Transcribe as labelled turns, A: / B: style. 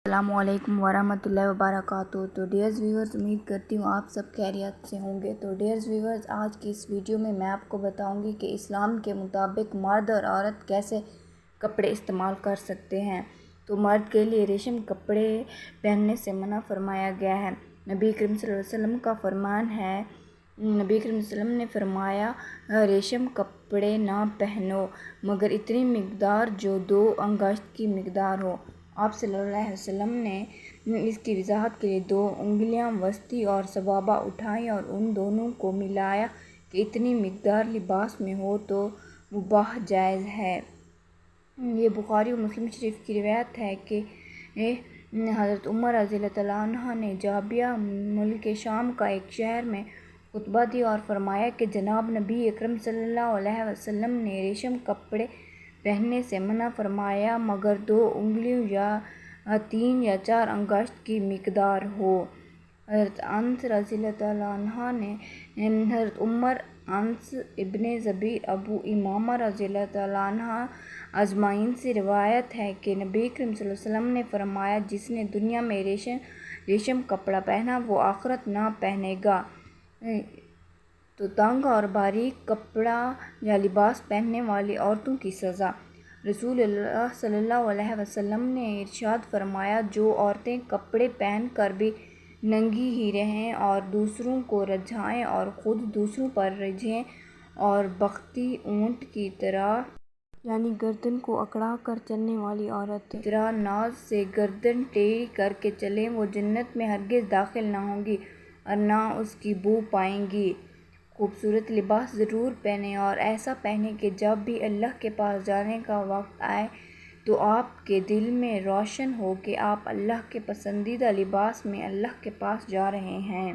A: السلام علیکم ورحمۃ اللہ وبرکاتہ۔ تو ڈیئرز ویورز، امید کرتی ہوں آپ سب خیریت سے ہوں گے۔ تو ڈیئرز ویورز، آج کی اس ویڈیو میں آپ کو بتاؤں گی کہ اسلام کے مطابق مرد اور عورت کیسے کپڑے استعمال کر سکتے ہیں۔ تو مرد کے لیے ریشم کپڑے پہننے سے منع فرمایا گیا ہے۔ نبی کریم صلی اللہ علیہ وسلم کا فرمان ہے، نبی کریم صلی اللہ علیہ وسلم نے فرمایا، ریشم کپڑے نہ پہنو مگر اتنی مقدار جو 2 انگشت کی مقدار ہو۔ آپ صلی اللہ علیہ وسلم نے اس کی وضاحت کے لیے 2 انگلیاں وسطی اور سبابہ اٹھائیں اور ان دونوں کو ملایا کہ اتنی مقدار لباس میں ہو تو مباح جائز ہے۔ یہ بخاری و مسلم شریف کی روایت ہے کہ حضرت عمر رضی اللہ عنہ نے جابیہ ملک شام کا ایک شہر میں خطبہ دیا اور فرمایا کہ جناب نبی اکرم صلی اللہ علیہ وسلم نے ریشم کپڑے پہننے سے منع فرمایا مگر 2 انگلیوں یا 3 یا 4 انگشت کی مقدار ہو۔ حضرت انس رضی اللہ عنہ نے حضرت عمر، انس ابن زبیر، ابو امامہ رضی اللہ عنہ اجمعین سے روایت ہے کہ نبی کریم صلی اللہ علیہ وسلم نے فرمایا، جس نے دنیا میں ریشم کپڑا پہنا وہ آخرت نہ پہنے گا۔ تو تنگ اور باریک کپڑا یا لباس پہننے والی عورتوں کی سزا۔ رسول اللہ صلی اللہ علیہ وسلم نے ارشاد فرمایا، جو عورتیں کپڑے پہن کر بھی ننگی ہی رہیں اور دوسروں کو رجھائیں اور خود دوسروں پر رجھیں اور بختی اونٹ کی طرح یعنی گردن کو اکڑا کر چلنے والی عورت کی طرح ناز سے گردن ٹیڑھی کر کے چلیں، وہ جنت میں ہرگز داخل نہ ہوں گی اور نہ اس کی بو پائیں گی۔ خوبصورت لباس ضرور پہنیں اور ایسا پہنیں کہ جب بھی اللہ کے پاس جانے کا وقت آئے تو آپ کے دل میں روشن ہو کہ آپ اللہ کے پسندیدہ لباس میں اللہ کے پاس جا رہے ہیں۔